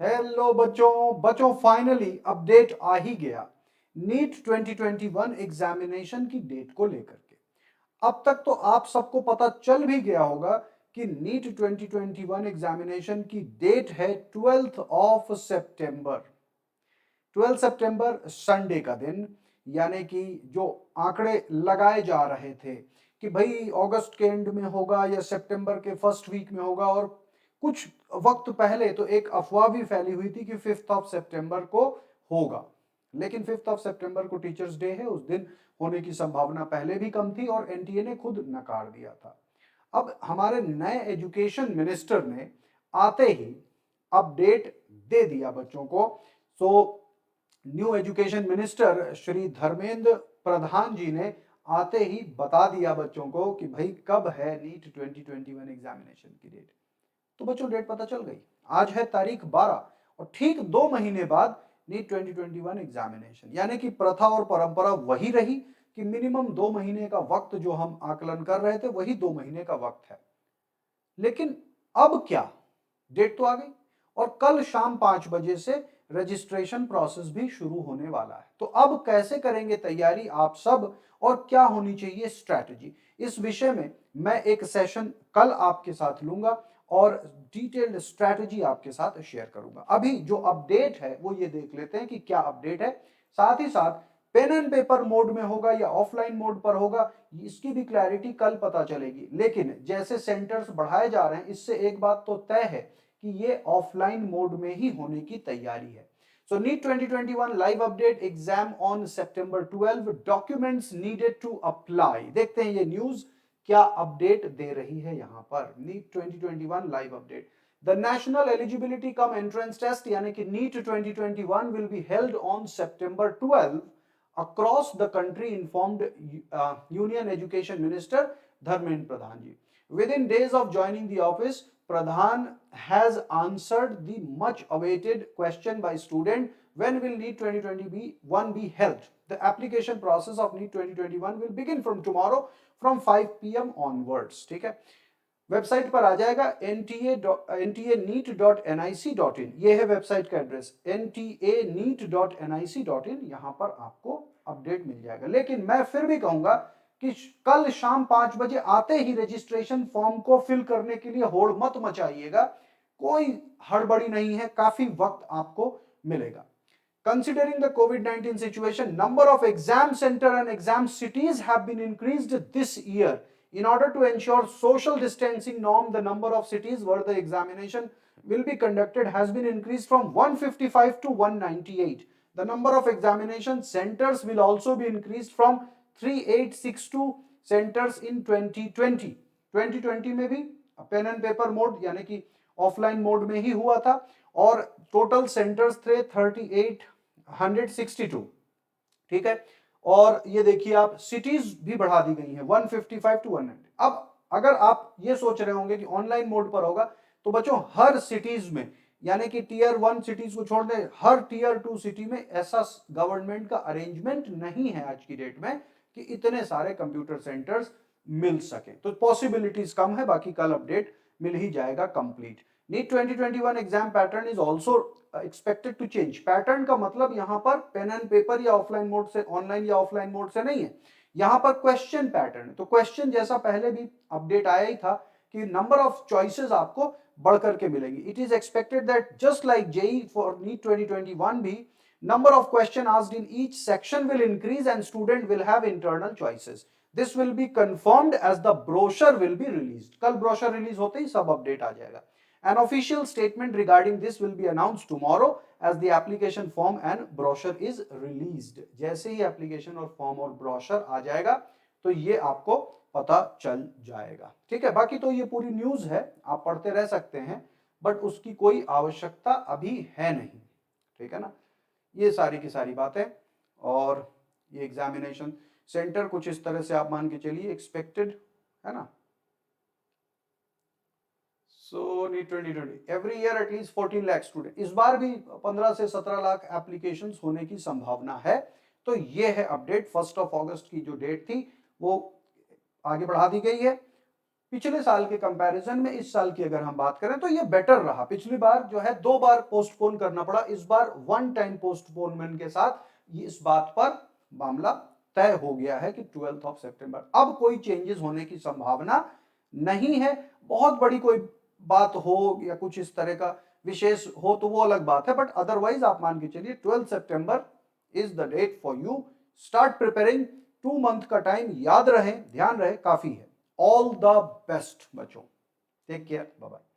Hello बच्चों finally update आ ही गया NEET 2021 examination की डेट को लेकर के। अब तक तो आप सबको पता चल भी गया होगा कि नीट 2021 एग्जामिनेशन की डेट है 12 सितंबर। 12 सितंबर संडे का दिन, यानी कि जो आंकड़े लगाए जा रहे थे कि भाई अगस्त के एंड में होगा या सितंबर के फर्स्ट वीक में होगा, और कुछ वक्त पहले तो एक अफवाह भी फैली हुई थी कि 5 सितंबर को होगा। लेकिन 5 सितंबर को टीचर्स डे है, उस दिन होने की संभावना पहले भी कम थी और एनटीए ने खुद नकार दिया था। अब हमारे नए एजुकेशन मिनिस्टर ने आते ही अपडेट दे दिया बच्चों को। So new education minister Shri Dharmendra Pradhan ji ने आते ही बता दिया बच्चों को कि भाई कब है नीट 2021 एग्जामिनेशन की डेट। तो बच्चों डेट पता चल गई, आज है तारीख 12 और ठीक 2 महीने बाद नीट 2021 एग्जामिनेशन, यानी कि प्रथा और परंपरा वही रही कि मिनिमम 2 महीने का वक्त जो हम आकलन कर रहे थे वही 2 महीने का वक्त है। लेकिन अब क्या, डेट तो आ गई और कल शाम 5 बजे से रजिस्ट्रेशन प्रोसेस भी शुरू होने वाला है। तो अब कैसे करेंगे तैयारी आप सब और क्या होनी चाहिए स्ट्रैटेजी, इस विषय में मैं एक सेशन कल आपके साथ लूंगा और डिटेल्ड स्ट्रैटेजी आपके साथ शेयर करूंगा। अभी जो अपडेट है वो ये देख लेते हैं कि क्या अपडेट है। साथ ही साथ पेन एंड पेपर मोड में होगा या ऑफलाइन मोड पर होगा, इसकी भी क्लैरिटी कल पता चलेगी। लेकिन जैसे सेंटर्स बढ़ाए जा रहे हैं, इससे एक बात तो तय है कि ये ऑफलाइन मोड में ही होने की तैयारी है। So NEET 2021 live update, exam on September 12, documents needed to apply. देखते हैं ये न्यूज क्या अपडेट दे रही है यहां पर। NEET 2021 live update, the national eligibility cum entrance test यानी कि NEET 2021 will be held on September 12 across the country, informed Union Education Minister Dharmendra Pradhan ji. Within days of joining the office, Pradhan has answered the much awaited question by student, when will NEET 2021 be held? The application process of NEET 2021 will begin from tomorrow from 5 p.m. onwards. ठीक है, website पर आ जाएगा nta.nic.in, ये है website का address ntaneet.nic.in, यहां पर आपको अपडेट मिल जाएगा। लेकिन मैं फिर भी कहूंगा कि कल शाम 5 बजे आते ही रजिस्ट्रेशन फॉर्म को फिल करने के लिए होड़ मत मचाइएगा, कोई हड़बड़ी नहीं है, काफी वक्त आपको मिलेगा। Considering the COVID-19 situation, number of exam center and exam cities have been increased this year. In order to ensure social distancing norm, the number of cities where the examination will be conducted has been increased from 155 to 198. The number of examination centers will also be increased from 3862 centers in 2020. 2020 में भी pen and paper mode यानी कि offline mode में ही हुआ था और total centres थे 3862। ठीक है, और ये देखिए आप सिटीज भी बढ़ा दी गई हैं 155 टू 190। अब अगर आप ये सोच रहे होंगे कि ऑनलाइन मोड पर होगा, तो बच्चों हर सिटीज में, यानी कि टीयर 1 सिटीज को छोड़ दें, हर टीयर 2 सिटी में ऐसा गवर्नमेंट का अरेंजमेंट नहीं है आज की डेट में कि इतने सारे कंप्यूटर सेंटर्स मिल सके। तो पॉसिबिलिटीज कम है, बाकी कल अपडेट मिल ही जाएगा complete. NEET 2021 exam pattern is also expected to change. Pattern का मतलब यहां पर पेन एंड पेपर या ऑफलाइन मोड से, ऑनलाइन या ऑफलाइन मोड से नहीं है, यहां पर क्वेश्चन पैटर्न। तो क्वेश्चन जैसा पहले भी अपडेट आया ही था कि नंबर ऑफ चॉइसेस आपको बढ़ करके मिलेगी। It is expected that just like JEE for NEET 2021 भी number of question asked in each section will increase and student will have internal choices. This will be confirmed as the brochure will be released. कल brochure release होते ही सब update आ जाएगा। An official statement regarding this will be announced tomorrow as the application form and brochure is released. जैसे ही application और form और brochure आ जाएगा तो ये आपको पता चल जाएगा। ठीक है, बाकी तो ये पूरी न्यूज है, आप पढ़ते रह सकते हैं, बट उसकी कोई आवश्यकता अभी है नहीं। ठीक है ना, ये सारी की सारी बातें। और ये एग्जामिनेशन सेंटर कुछ इस तरह से आप मान के चलिए एक्सपेक्टेड है ना। So NEET 2020 every year at least 14 lakh student, इस बार भी 15 से 17 लाख एप्लीकेशंस होने की संभावना है। तो ये है अपडेट, 1 अगस्त की जो डेट थी वो आगे बढ़ा दी गई है। पिछले साल के कंपैरिजन में इस साल की अगर हम बात करें तो ये बेटर रहा। पिछली बार जो है 2 बार पोस्टपोन करना पड़ा, इस बार वन टाइम पोस्टपोनमेंट के साथ ये इस बात पर मामला तय हो गया है कि 12 ऑफ सितंबर। अब कोई चेंजेस होने की संभावना नहीं है। बहुत बड़ी कोई बात हो या कुछ इस तरह का विशेष हो तो वो अलग बात है, बट अदरवाइज आप मान के चलिए 12 सितंबर is the date for you. Start preparing, 2 month का टाइम याद रहे, ध्यान रहे, काफी है। ऑल द बेस्ट बच्चों, टेक केयर, बाय बाय।